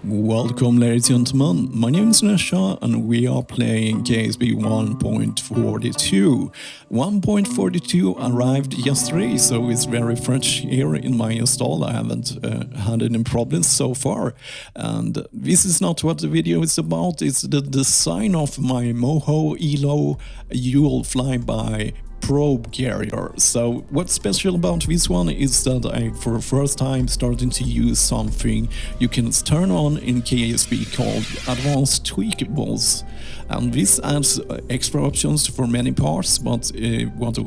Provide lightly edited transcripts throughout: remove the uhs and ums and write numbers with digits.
Welcome ladies and gentlemen, my name is Nesha and we are playing KSB 1.42. 1.42 arrived yesterday, so it's very fresh here in my install. I haven't had any problems so far. And this is not what the video is about, it's the design of my Moho Eeloo Jool Flyby Probe carrier. So what's special about this one is that I for the first time starting to use something you can turn on in KSB called advanced tweakables, and this adds extra options for many parts, but what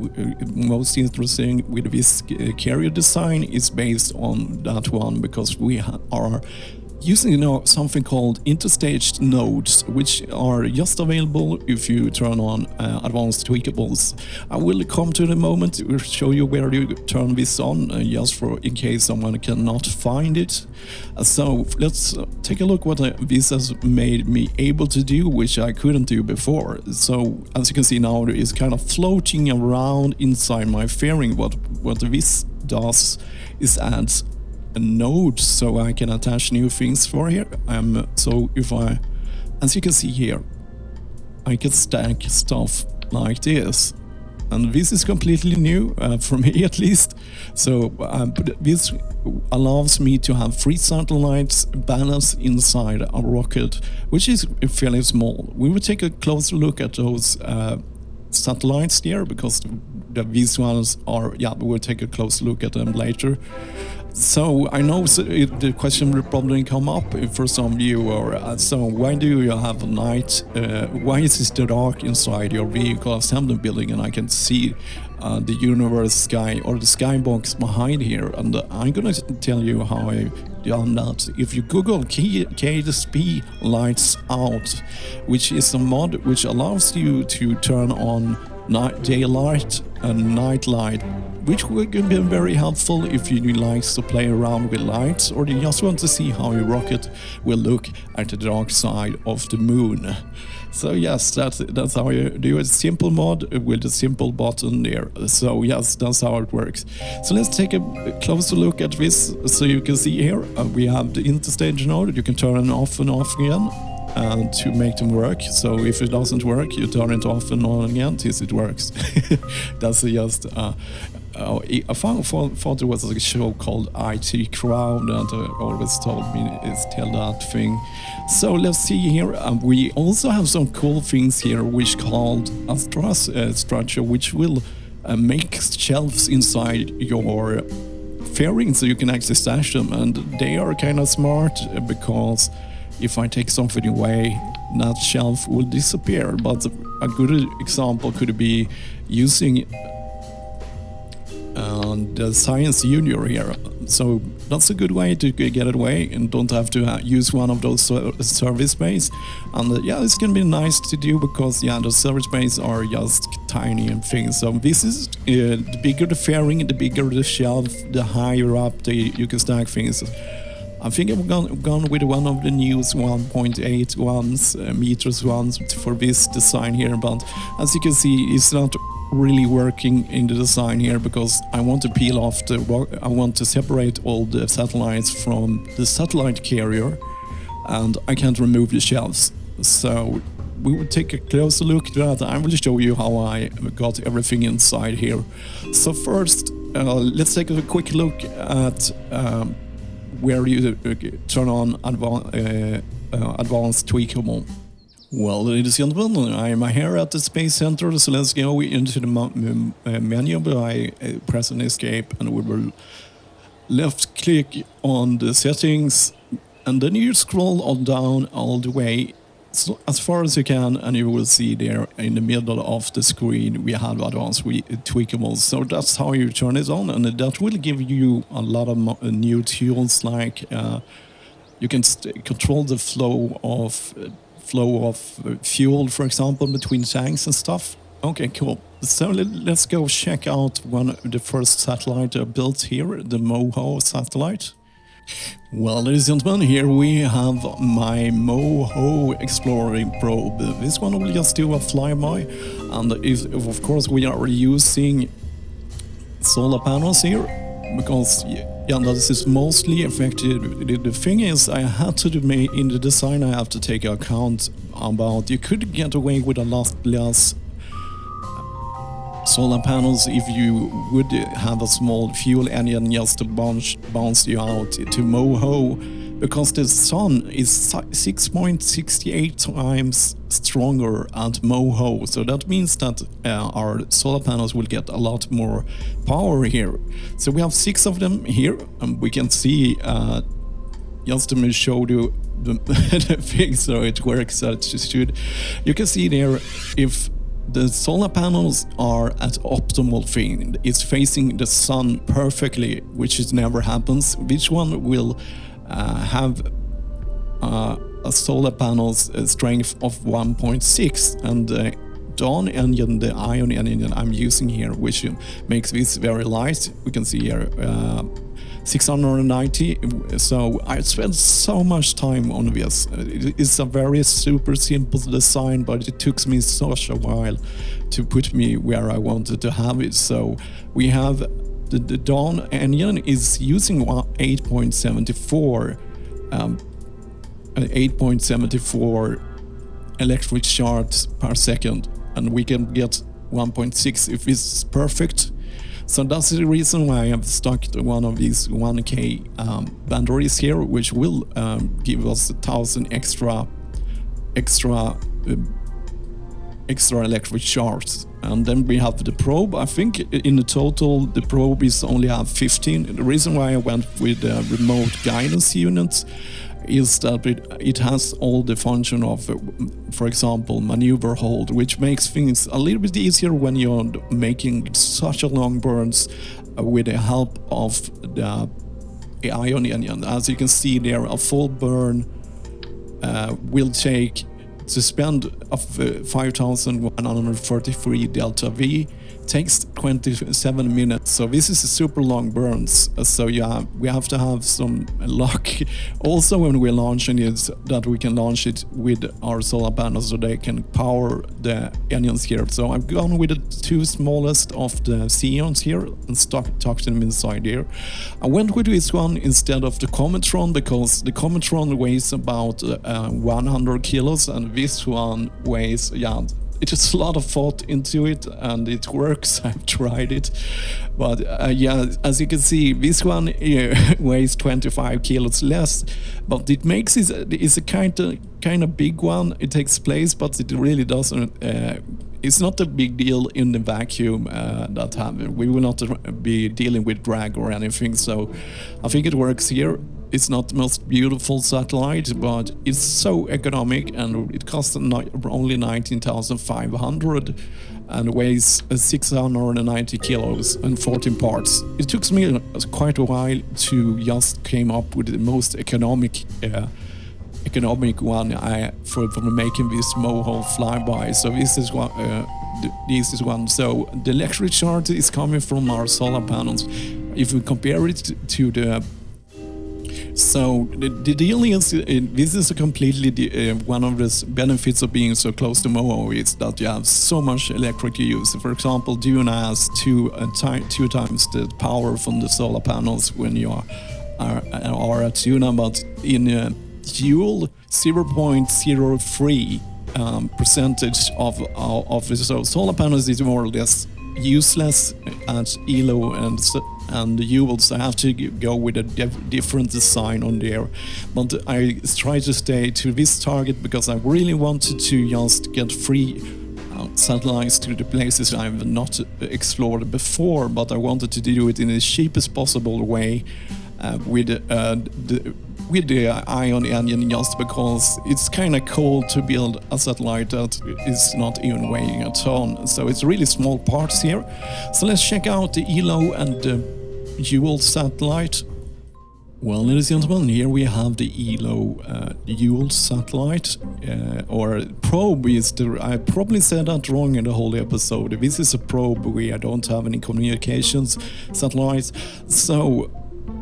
most interesting with this carrier design is based on that one, because we are using something called Interstage nodes, which are just available if you turn on advanced tweakables. I will come to the moment to show you where you turn this on, just for in case someone cannot find it. So let's take a look what this has made me able to do, which I couldn't do before. So as you can see now, it's kind of floating around inside my fairing. What this does is adds a node so I can attach new things for here. So if I, as you can see here, I can stack stuff like this, and this is completely new for me at least. So this allows me to have 3 satellites balanced inside a rocket, which is fairly small. We will take a closer look at those satellites there, because these ones are, we will take a close look at them later. So I know the question will probably come up for some viewer. So why do you have a night? Why is it dark inside your vehicle assembly building, and I can see the universe sky or the skybox behind here? And I'm gonna tell you how I done that. If you Google KSB lights out, which is a mod which allows you to turn on daylight and night light, which will be very helpful if you like to play around with lights, or you just want to see how your rocket will look at the dark side of the moon. So yes, that's how you do a simple mod with a simple button there. So yes, that's how it works. So let's take a closer look at this. So you can see here we have the Interstage node. You can turn it off and off again to make them work. So if it doesn't work, you turn it off and on again till it works. That's just I thought there was a show called IT Crowd that always told me it's tell that thing. So let's see here. We also have some cool things here, which called a Truss structure, which will make shelves inside your fairing so you can actually stash them, and they are kind of smart, because if I take something away, that shelf will disappear. But a good example could be using the Science Junior here. So that's a good way to get it away and don't have to use one of those service bays. And it's gonna be nice to do, because the service bays are just tiny and things. So this is the bigger the fairing, the bigger the shelf, the higher up you can stack things. I think I've gone with one of the newest 1.8 meters ones for this design here, but as you can see, it's not really working in the design here, because I want to peel off I want to separate all the satellites from the satellite carrier, and I can't remove the shelves. So we will take a closer look at that. I will show you how I got everything inside here. So first, let's take a quick look at where you turn on advanced tweakable. Well, ladies and gentlemen, I'm here at the Space Center, so let's go into the menu by pressing escape, and we will left click on the settings, and then you scroll on down all the way so as far as you can, and you will see there in the middle of the screen we have advanced tweakables. So that's how you turn it on, and that will give you a lot of new tools, like you can control the flow of fuel, for example, between tanks and stuff. Okay, cool. So let's go check out the first satellite built here, the Moho satellite. Well, ladies and gentlemen, here we have my Moho Exploring Probe. This one will just do a flyby, and of course we are using solar panels here, because Yeah, this is mostly affected. The thing is, I had to do in the design. I have to take account about you could get away with a lot less solar panels if you would have a small fuel engine just to bounce you out to Moho, because the sun is 6.68 times stronger at Moho, so that means that our solar panels will get a lot more power here. So we have 6 of them here, and we can see just to show you the thing so it works as it should. You can see there if the solar panels are at optimal thing, it's facing the sun perfectly, which is never happens. Which one will have a solar panel's strength of 1.6, and the Dawn engine, the ion engine I'm using here, which makes this very light. We can see here 690. So I spent so much time on this. It's a very super simple design, but it took me such a while to put me where I wanted to have it. So we have the Dawn engine is using 8.74 electric charge per second, and we can get 1.6 if it's perfect. So that's the reason why I've stuck to one of these 1K batteries here, which will give us 1,000 extra electric charge. And then we have the probe. I think in the total the probe is only have 15. The reason why I went with the remote guidance units is that it has all the function of, for example, maneuver hold, which makes things a little bit easier when you're making such a long burns with the help of the ion engine. As you can see there, a full burn will take, to spend of 5,143 delta V takes 27 minutes. So this is a super long burns. So yeah, we have to have some luck also when we're launching it, that we can launch it with our solar panels so they can power the engines here. So I've gone with the 2 smallest of the Xeons here and tucked them inside here. I went with this one instead of the Cometron because the Cometron weighs about 100 kilos and this one weighs, yeah, it is a lot of thought into it and it works. I've tried it, but yeah, as you can see, this one weighs 25 kilos less, but it makes it is a kind of big one. It takes place, but it really doesn't. It's not a big deal in the vacuum that happen. We will not be dealing with drag or anything, so I think it works here. It's not the most beautiful satellite, but it's so economic and it costs only 19,500 and weighs 690 kilos and 14 parts. It took me quite a while to just came up with the most economic one for making this Moho Flyby. So this is one. So the electric charge is coming from our solar panels. If we compare it to the So the deal is, this is a completely one of the benefits of being so close to Moho is that you have so much electric use. For example, Duna has two times the power from the solar panels when you are at Duna, but in Jool 0.03 percentage of the solar panels is more or less useless at Eeloo and Jool, so I have to go with a different design on there. But I try to stay to this target because I really wanted to just get free satellites to the places I've not explored before, but I wanted to do it in the cheapest possible way with the ion engine, just because it's kind of cool to build a satellite that is not even weighing a ton. So it's really small parts here. So let's check out the Eeloo and the Jool satellite. Well, ladies and gentlemen, here we have the Eeloo Jool satellite, or probe is the, I probably said that wrong in the whole episode. This is a probe, we don't have any communications satellites. So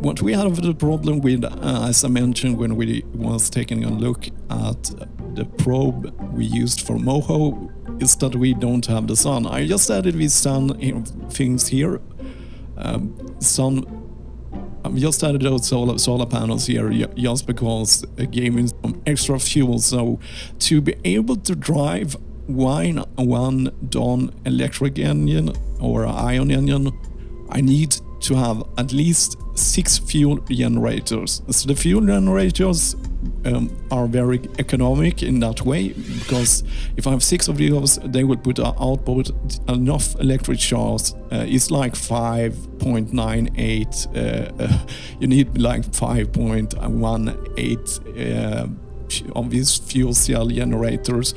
what we have the problem with, as I mentioned when we was taking a look at the probe we used for Moho, is that we don't have the sun. I just added these sun things here. Sun I've just added those solar panels here just because it gave me some extra fuel. So to be able to drive one Dawn electric engine or ion engine, I need to have at least 6 fuel generators. So the fuel generators are very economic in that way, because if I have 6 of those, they will output enough electric charge. It's like 5.98. You need like 5.18 of these fuel cell generators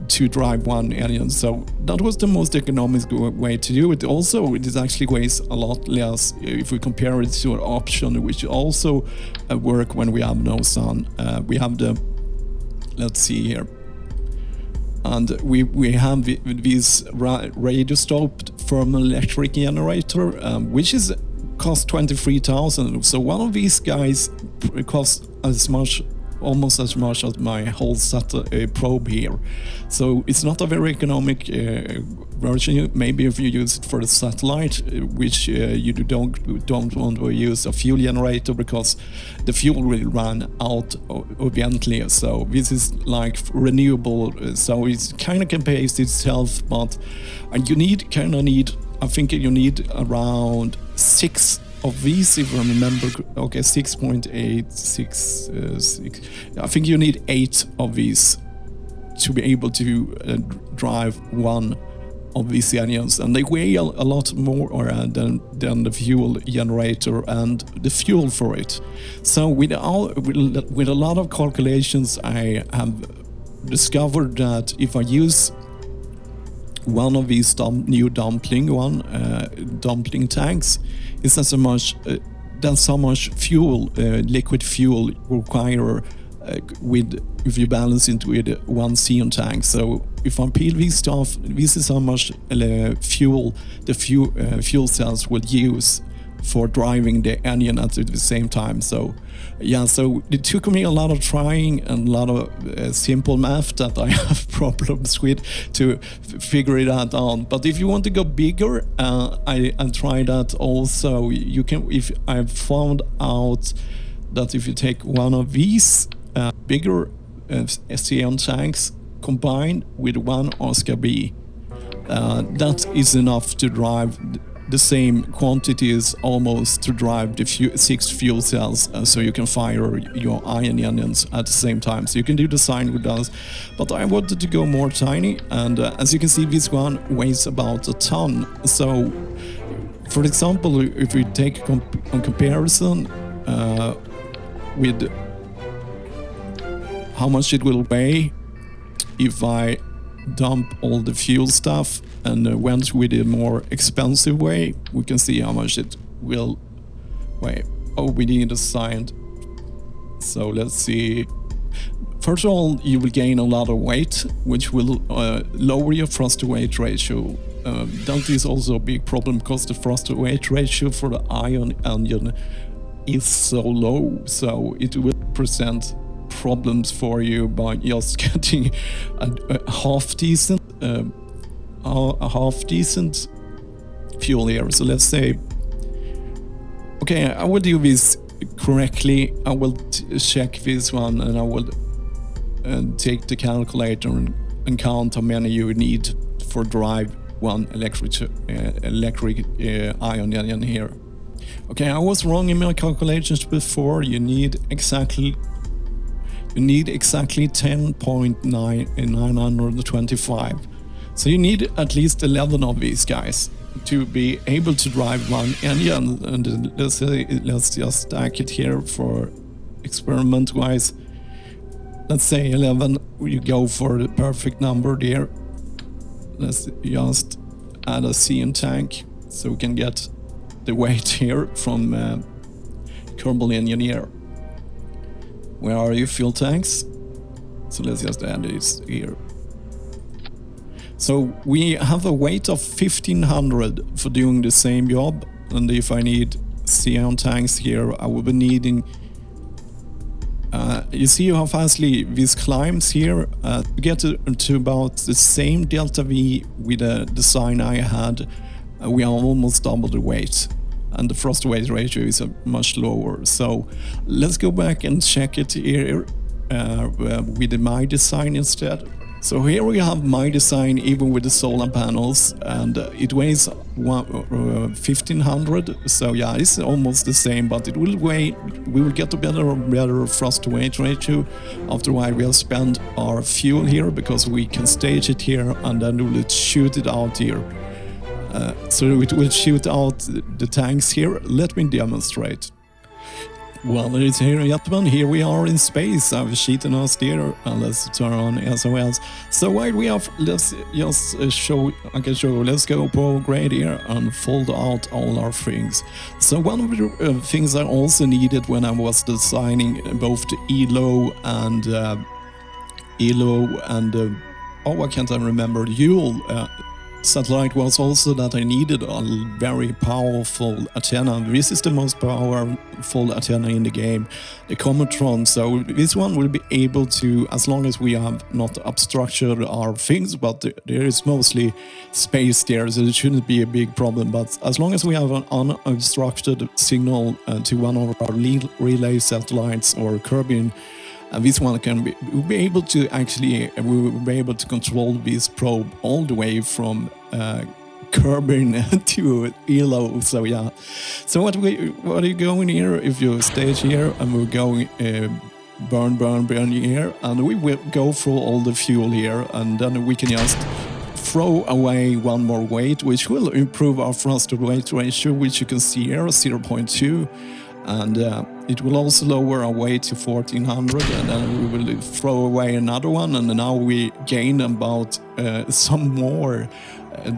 to drive one engine. So that was the most economic way to do it. Also, it actually weighs a lot less if we compare it to an option, which also work when we have no sun. We have the, let's see here, and we have this radio stopped thermal electric generator, which is cost 23,000. So one of these guys costs almost as much as my whole set probe here. So it's not a very economic version. Maybe if you use it for the satellite, which you don't want to use a fuel generator, because the fuel will run out eventually. So this is like renewable, so it kind of can pay itself, but I think you need around 6 of these, if I remember. Okay, 6.86. I think you need 8 of these to be able to drive one of these engines, and they weigh a lot more than the fuel generator and the fuel for it. So with a lot of calculations, I have discovered that if I use one of these new dumpling tanks, is that so much fuel, liquid fuel required if you balance it with one Xeon tank. So if I peel this stuff, this is how much fuel the fuel cells will use for driving the engine at the same time. So yeah, so it took me a lot of trying and a lot of simple math that I have problems with to figure it out. But if you want to go bigger, I tried that also. You can, if I've found out that if you take one of these bigger Xeon tanks combined with one Oscar B, that is enough to drive the same quantities almost to drive the 6 fuel cells, so you can fire your ion engines at the same time. So you can do design with those, but I wanted to go more tiny, and as you can see, this one weighs about a ton. So for example, if we take a comparison with how much it will weigh if I dump all the fuel stuff and went with a more expensive way, we can see how much it will weigh. Oh, we need a sign. So let's see. First of all, you will gain a lot of weight, which will lower your thrust-to-weight ratio. That is also a big problem, because the thrust-to-weight ratio for the ion engine is so low, so it will present problems for you by just getting a half decent fuel here. So let's say, okay, I will do this correctly. I will check this one, and I will take the calculator and count how many you need for drive one electric ion engine here. Okay, I was wrong in my calculations before. You need exactly 10.925. So you need at least 11 of these guys to be able to drive one engine. And let's just stack it here for experiment wise. Let's say 11. You go for the perfect number there. Let's just add a Xeon tank so we can get the weight here from Kerbal engineer. Where are you, fuel tanks? So let's just add this here. So we have a weight of 1500 for doing the same job, and if I need Xeon tanks here, I will be needing. You see how fastly this climbs here. To get to about the same delta V with the design I had, we are almost double the weight. and the frost to weight ratio is much lower. So let's go back and check it here with my design instead. So here we have my design even with the solar panels, and it weighs 1500. So yeah, it's almost the same, but it will weigh, we will get a better frost to weight ratio after a while. We'll spend our fuel here because we can stage it here and then we will shoot it out here. So it will shoot out the tanks here. Let me demonstrate. Well, it's here, gentlemen. Here we are in space. I've cheated us there, and let's turn on SOS. So while we have, let's just show. I can show. Let's go pro grade here and fold out all our things. So one of the things I also needed when I was designing both the Eeloo and oh, I can't remember, Jool satellite was also that I needed a very powerful antenna. This is the most powerful antenna in the game, the Cometron. So this one will be able to, as long as we have not obstructed our things, but there is mostly space there, so it shouldn't be a big problem. But as long as we have an unobstructed signal to one of our relay satellites or Kerbal, and this one we'll be able to actually, we will be able to control this probe all the way from Kerbal to Eeloo. So yeah. So what are you going here? If you stage here and we're going burn here, and we will go through all the fuel here, and then we can just throw away one more weight, which will improve our thrust to weight ratio, which you can see here, 0.2. And it will also lower our weight to 1400, and then we will throw away another one, and now we gain about some more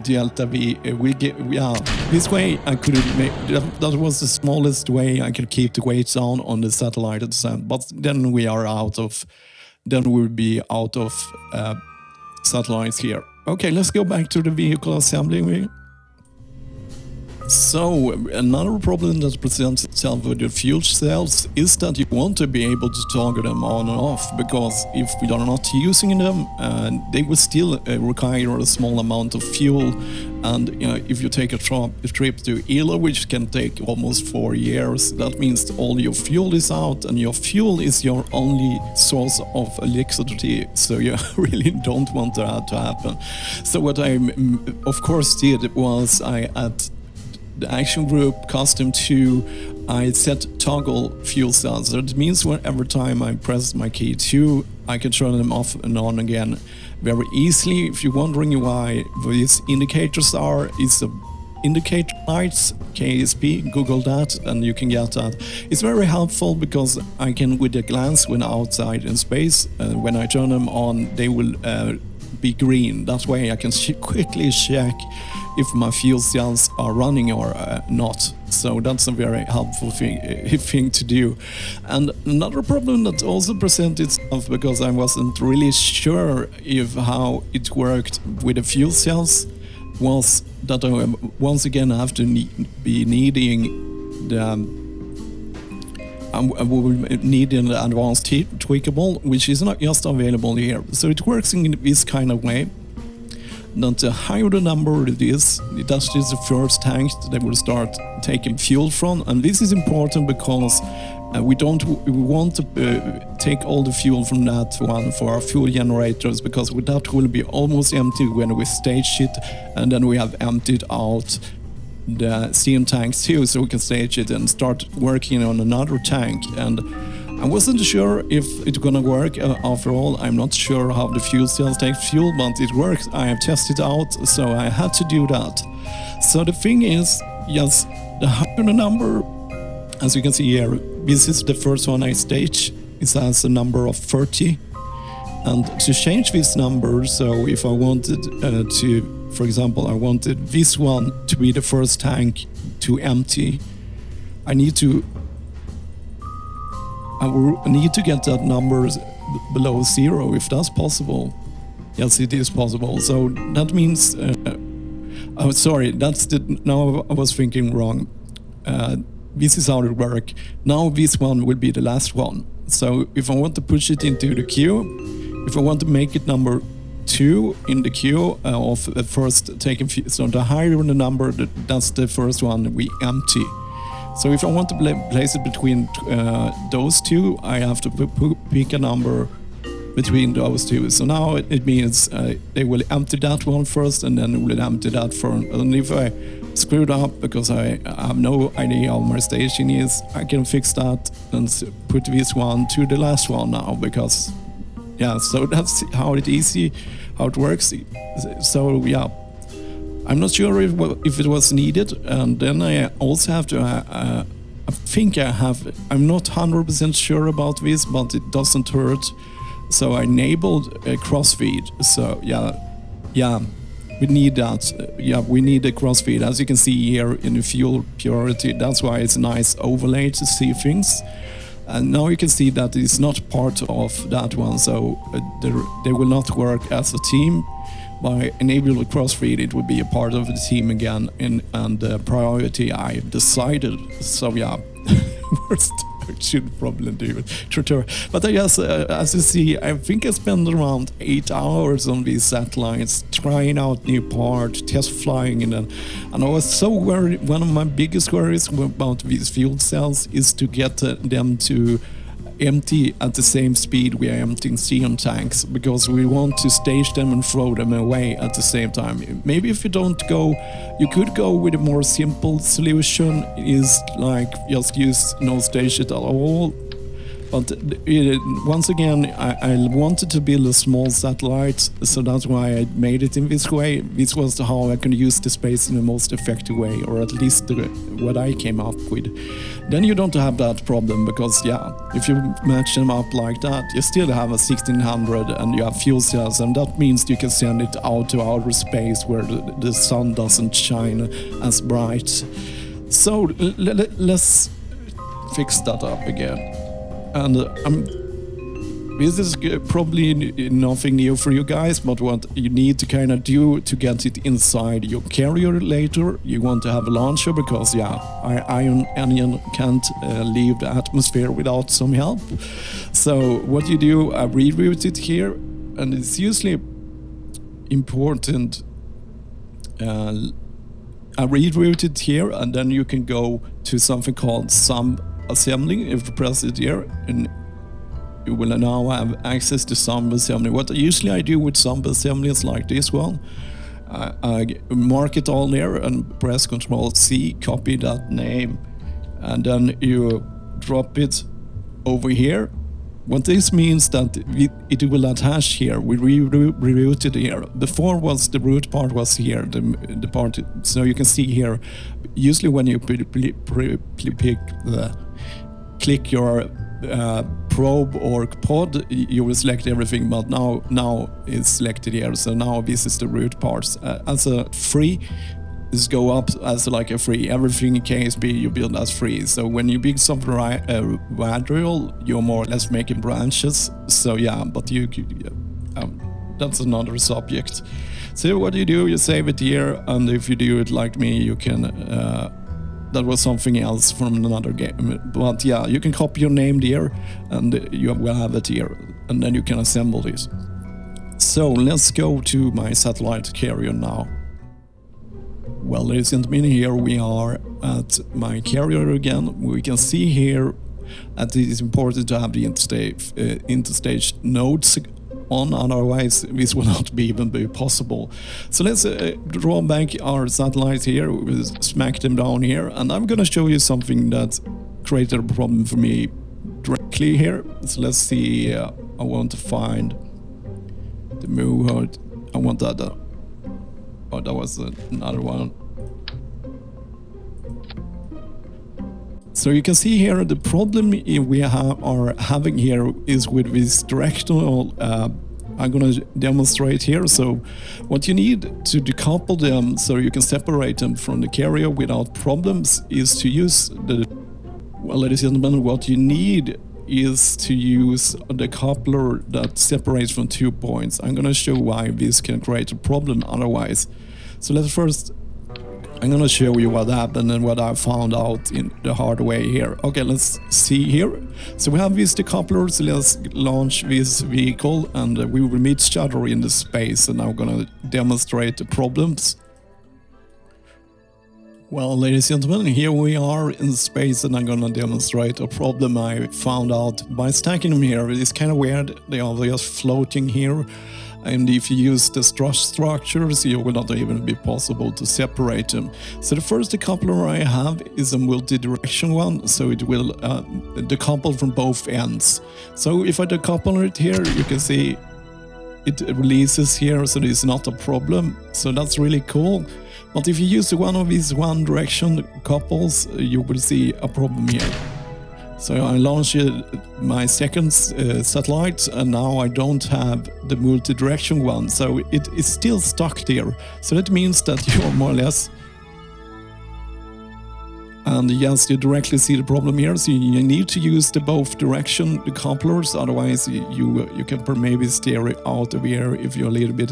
delta V. We get, yeah, this way I could make, that was the smallest way I could keep the weight down on the satellite at the time, but then we are out of, then we'll be out of satellites here. Okay, let's go back to the vehicle assembly. So another problem that presents itself with the fuel cells is that you want to be able to toggle them on and off, because if we are not using them, they will still require a small amount of fuel. And if you take a trip to Eeloo, which can take almost 4 years, that means all your fuel is out, and your fuel is your only source of electricity. So you really don't want that to happen. So what I of course did was at the action group custom 2, I set toggle fuel cells. That means whenever time I press my key 2, I can turn them off and on again very easily. If you're wondering why these indicators are, it's a indicator lights, KSP, Google that and you can get that. It's very helpful because I can, with a glance when outside in space, when I turn them on, they will be green. That way I can quickly check if my fuel cells are running or not. So that's a very helpful thing to do. And another problem that also presented itself, because I wasn't really sure if how it worked with the fuel cells, was that I once again have to be needing the we will need an advanced tweakable, which is not just available here. So it works in this kind of way. That the higher the number it is, that is the first tank that will start taking fuel from, and this is important because we want to take all the fuel from that one for our fuel generators, because with that will be almost empty when we stage it, and then we have emptied out the CM tanks too, so we can stage it and start working on another tank. And I wasn't sure if it's gonna work after all. I'm not sure how the fuel cells take fuel, but it works. I have tested out, so I had to do that. So the thing is, yes, the higher the number, as you can see here, this is the first one I stage. It has a number of 30. And to change this number, so if I wanted to, for example, I wanted this one to be the first tank to empty, I need to get that number below 0, if that's possible. Yes, it is possible. So that means, oh, sorry, now I was thinking wrong. This is how it works. Now this one will be the last one. So if I want to push it into the queue, if I want to make it number 2 in the queue of first taking, so the higher the number, that's the first one we empty. So if I want to place it between those two, I have to pick a number between those two. So now it means they will empty that one first, and then will empty that first. And if I screwed up because I have no idea how my station is, I can fix that and put this one to the last one now, because yeah, so that's how it works. So yeah, I'm not sure if it was needed. And then I also have to I'm not 100% sure about this, but it doesn't hurt. So I enabled a crossfeed. So yeah, we need that. Yeah, we need a crossfeed, as you can see here in the fuel purity. That's why it's a nice overlay to see things. And now you can see that it's not part of that one, so they will not work as a team. By enabling the crossfeed, it will be a part of the team again, and priority I decided. So yeah, worst should probably do it. But I guess, as you see, I think I spent around 8 hours on these satellites, trying out new parts, test flying in them. And I was so worried. One of my biggest worries about these fuel cells is to get them to empty at the same speed we are emptying Xeon tanks, because we want to stage them and throw them away at the same time. Maybe if you don't go, you could go with a more simple solution, is like just use no stage it at all. But once again, I wanted to build a small satellite, so that's why I made it in this way. This was how I can use the space in the most effective way, or at least what I came up with. Then you don't have that problem, because yeah, if you match them up like that, you still have a 1600 and you have fuel cells, and that means you can send it out to outer space where the sun doesn't shine as bright. So let's fix that up again. And this is probably nothing new for you guys, but what you need to kind of do to get it inside your carrier later, you want to have a launcher, because yeah, our ion engine can't leave the atmosphere without some help. So what you do, I reroute it here, and it's usually important. I reroute it here, and then you can go to something called assembly. If you press it here, and you will now have access to some assembly. What usually I do with some assemblies like this one, I mark it all there and press Ctrl+C, copy that name, and then you drop it over here. What this means that it will attach here. We reroute it here. Before was the root part was here, the part. So you can see here. Usually when you click your probe or pod, you will select everything, but now it's selected here. So now this is the root parts. As a free, this go up as like a free. Everything in KSB you build as free. So when you build something radial, you're more or less making branches. So yeah, but that's another subject. So what you do, you save it here, and if you do it like me, you can. That was something else from another game. But yeah, you can copy your name there, and you will have it here, and then you can assemble this. So let's go to my satellite carrier now. Well, ladies and gentlemen, here we are at my carrier again. We can see here that it is important to have the interstage nodes on, otherwise this will not even be possible. So let's draw back our satellites here, we'll smack them down here, and I'm gonna show you something that created a problem for me directly here. So let's see, I want to find the Moho, I want that, oh, that was another one. So you can see here the problem we are having here is with this directional. I'm gonna demonstrate here. So what you need to decouple them so you can separate them from the carrier without problems is to use the. Well, ladies and gentlemen, what you need is to use the coupler that separates from 2 points. I'm gonna show why this can create a problem otherwise. So let's first. I'm gonna show you what happened and what I found out in the hard way here. Okay, let's see here. So we have this decoupler, so let's launch this vehicle, and we will meet each other in the space, and I'm gonna demonstrate the problems. Well, ladies and gentlemen, here we are in space, and I'm gonna demonstrate a problem I found out by stacking them here. It's kind of weird, they are just floating here, and if you use the Truss structures, it will not even be possible to separate them. So the first decoupler I have is a multi-direction one, so it will decouple from both ends. So if I decouple it here, you can see it releases here, so it's not a problem. So that's really cool. But if you use one of these one direction couples, you will see a problem here. So I launched my second satellite, and now I don't have the multi-direction one, so it is still stuck there. So that means that you are more or less, and yes, you directly see the problem here. So you need to use the both direction decouplers, otherwise you can maybe steer it out of here if you're a little bit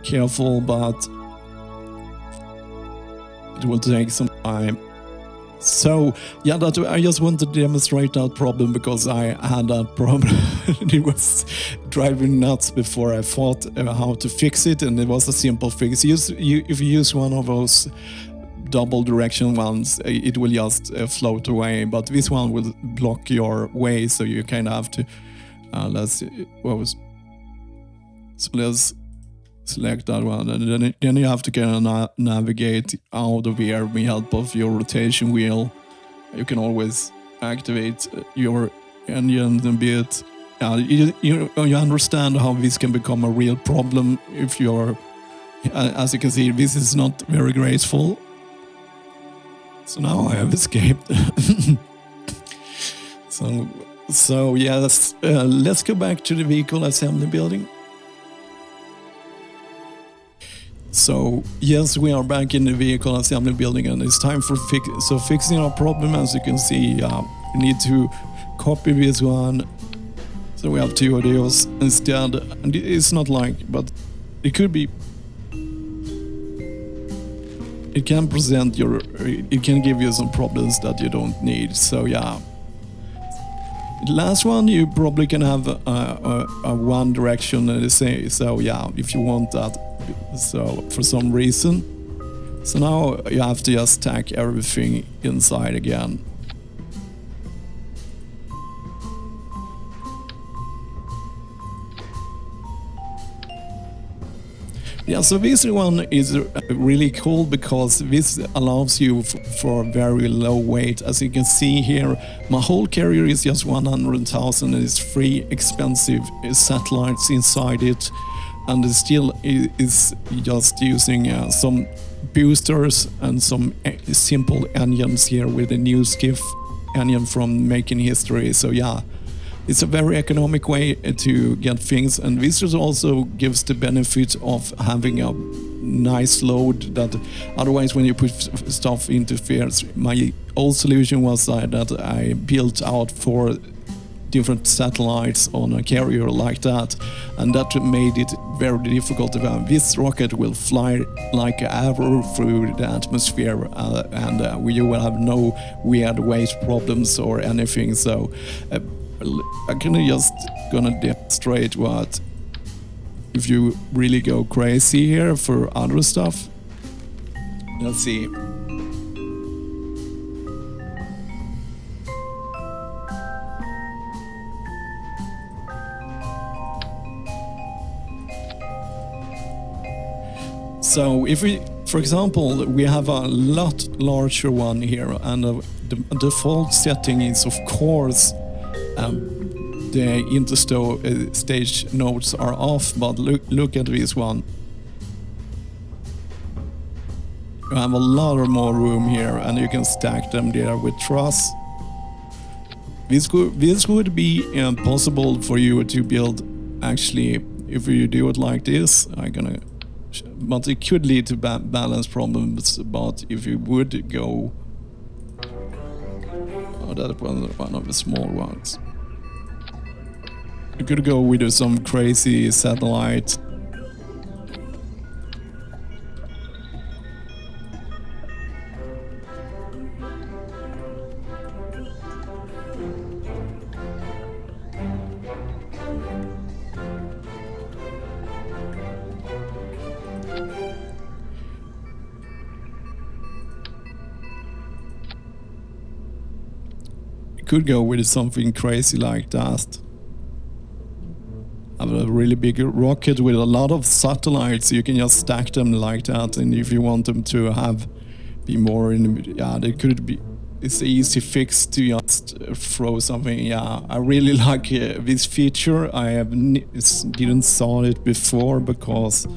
careful, but it will take some time. So yeah, that I just wanted to demonstrate that problem because I had that problem. It was driving nuts before I thought how to fix it, and it was a simple fix. If you use one of those double direction ones, it will just float away, but this one will block your way, so you kind of have to let's select that one, and then you have to kind of navigate out of here with help of your rotation wheel. You can always activate your engine a bit. You understand how this can become a real problem if you're, as you can see, this is not very graceful. So now I have escaped. So yes, let's go back to the vehicle assembly building. So yes, we are back in the vehicle assembly building, and it's time for fixing our problem. As you can see, we need to copy this one. So we have two of those instead, and it's not like, but it could be. It can present it can give you some problems that you don't need. So yeah. The last one, you probably can have a one direction, so yeah, if you want that, so for some reason. So now you have to just stack everything inside again. Yeah, so this one is really cool because this allows you for a very low weight. As you can see here, my whole carrier is just 100,000 and it's 3 expensive satellites inside it, and it still is just using some boosters and some simple engines here with a new skiff engine from Making History. So yeah, it's a very economic way to get things, and this also gives the benefit of having a nice load that otherwise when you put stuff interferes. My old solution was that I built out 4 different satellites on a carrier like that, and that made it very difficult. This rocket will fly like an arrow through the atmosphere, and you will have no weird weight problems or anything. So I'm just gonna demonstrate what if you really go crazy here for other stuff. Let's see. So if we, for example, we have a lot larger one here, and the default setting is of course the Interstage nodes are off, but look at this one. You have a lot more room here, and you can stack them there with Truss. This would be possible for you to build, actually, if you do it like this. But it could lead to balance problems. But if you would go, that was one of the small ones. You could go with some crazy satellite. could go with something crazy like that. Have a really big rocket with a lot of satellites. You can just stack them like that, and if you want them to be more in, yeah, they could be. It's an easy fix to just throw something. Yeah, I really like this feature. I didn't saw it before because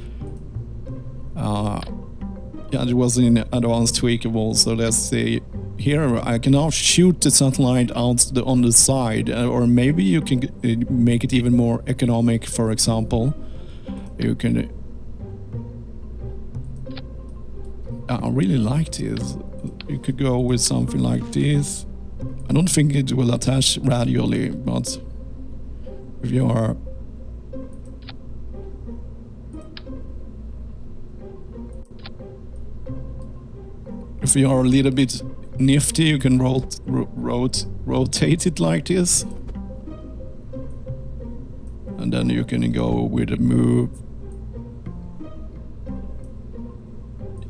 yeah, it was in advanced tweakable. So let's see. Here I can now shoot the satellite out on the side, or maybe you can make it even more economic. For example, you can. I really like this. You could go with something like this. I don't think it will attach radially, but if you are. If you are a little bit nifty, you can rotate it like this, and then you can go with a move.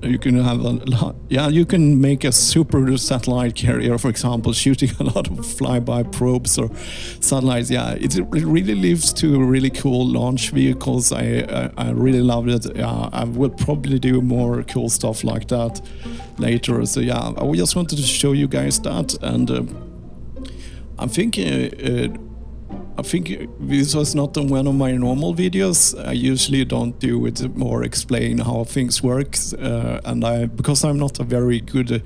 You can have a lot, yeah, you can make a super satellite carrier, for example, shooting a lot of flyby probes or satellites. Yeah, it really lives to really cool launch vehicles. I really love it. Yeah, I will probably do more cool stuff like that later. So yeah, I just wanted to show you guys that, and I think this was not one of my normal videos. I usually don't do it more explain how things work, and because I'm not a very good,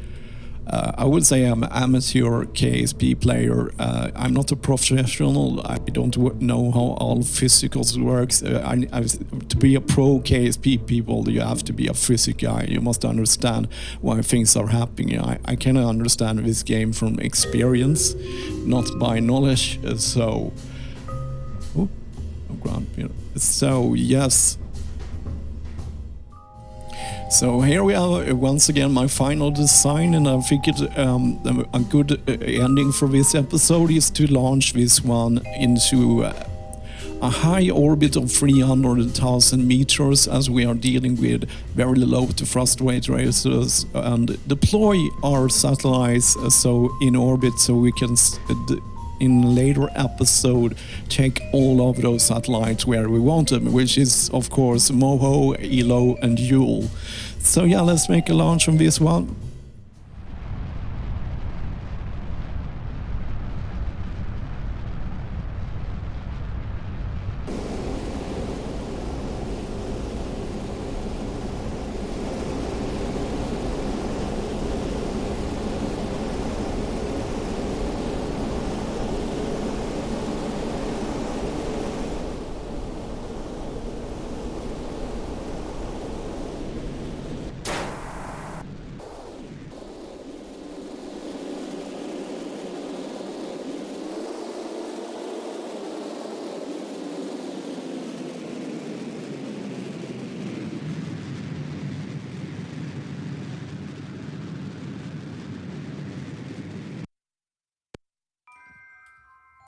I would say I'm an amateur KSP player. I'm not a professional. I don't know how all physicals works. To be a pro KSP people, you have to be a physics guy. You must understand why things are happening. I can understand this game from experience, not by knowledge. So. So yes, so here we have once again my final design, and I think it's a good ending for this episode is to launch this one into a high orbit of 300,000 meters, as we are dealing with very low to thrust rate racers, and deploy our satellites so in orbit, so we can in later episode take all of those satellites where we want them, which is of course Moho, Eeloo and Jool. So yeah, let's make a launch on this one.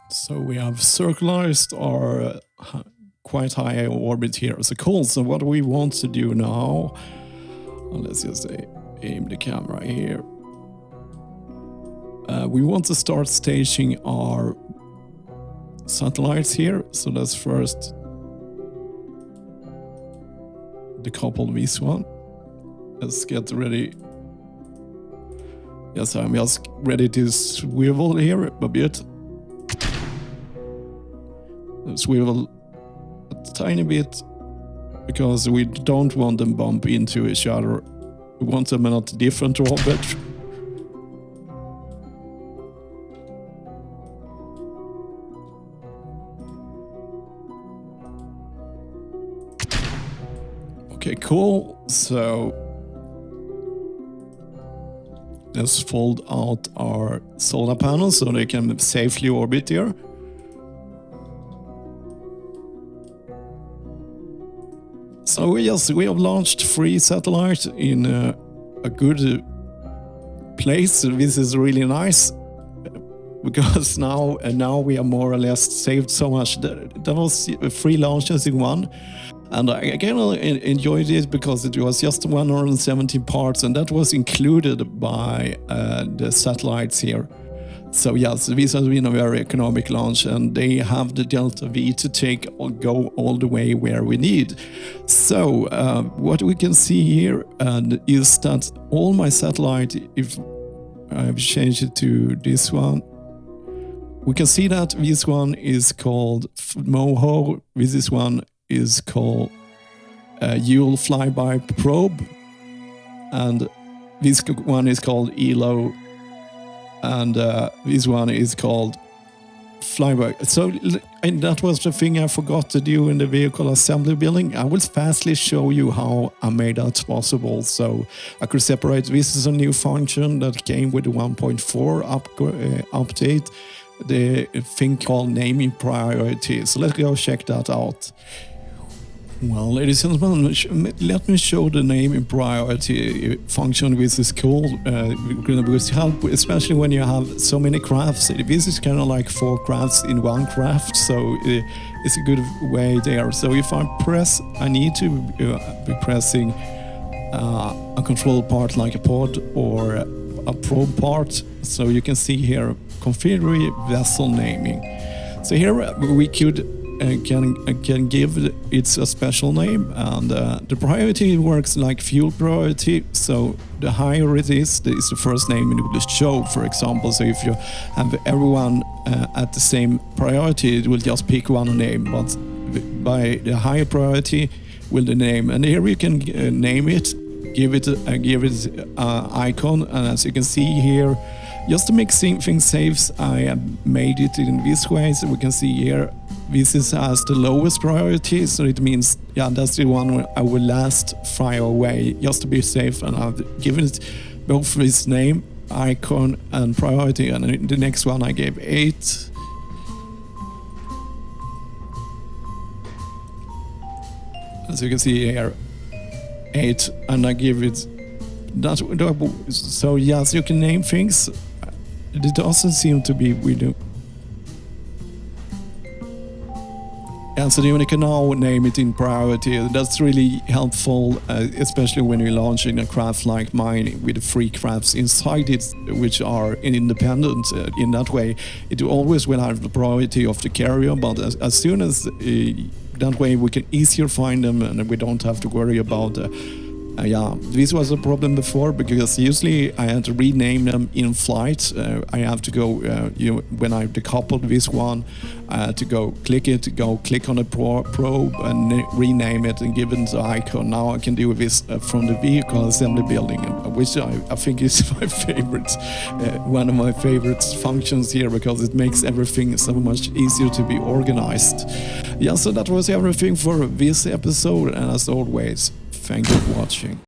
So we have circularized our quite high orbit here. So cool. So what we want to do now, let's just say aim the camera here. We want to start staging our satellites here. So let's first decouple this one. Let's get ready. Yes, I'm just ready to swivel here a bit. Swivel a tiny bit, because we don't want them bump into each other. We want them in a different orbit. Okay, cool. So let's fold out our solar panels so they can safely orbit here. So we have launched 3 satellites in a good place. This is really nice, because now we are more or less saved so much. That was 3 launches in one, and I again enjoyed it because it was just 170 parts, and that was included by the satellites here. So yes, this has been a very economic launch, and they have the Delta V to take or go all the way where we need. So what we can see here is that all my satellite, if I've changed it to this one, we can see that this one is called Moho, this one is called Jool Flyby Probe, and this one is called Eeloo, and this one is called Flyby. So, and that was the thing I forgot to do in the vehicle assembly building. I will fastly show you how I made that possible. So I could separate. This is a new function that came with the 1.4 update. The thing called naming priority. So let's go check that out. Well, ladies and gentlemen, let me show the naming priority function. This is cool. It help, especially when you have so many crafts. This is kind of like 4 crafts in one craft, so it's a good way there. So if I press, I need to be pressing a control part like a pod or a probe part. So you can see here, configure vessel naming. So here we could can give it a special name, and the priority works like fuel priority. So the higher it is the first name it will show, for example. So if you have everyone at the same priority, it will just pick one name, but by the higher priority will the name, and here you can name it, give it icon, and as you can see here, just to make things safe, I have made it in this way. So we can see here, this is as the lowest priority, so it means, yeah, that's the one I will last fire away, just to be safe, and I've given it both this name, icon, and priority, and the next one I gave 8. As you can see here, 8, and I give it that. So yes, you can name things. It doesn't seem to be really. And so you can now name it in priority. That's really helpful, especially when you're launching a craft like mine with 3 crafts inside it, which are independent. In that way, it always will have the priority of the carrier, but as soon as that way we can easier find them, and we don't have to worry about yeah, this was a problem before, because usually I had to rename them in flight. I have to go, when I decoupled this one, I had to go click on the probe and rename it and give it the icon. Now I can do this from the vehicle assembly building, which I think is my favorite, one of my favorite functions here, because it makes everything so much easier to be organized. Yeah, so that was everything for this episode, and as always, thank you for watching.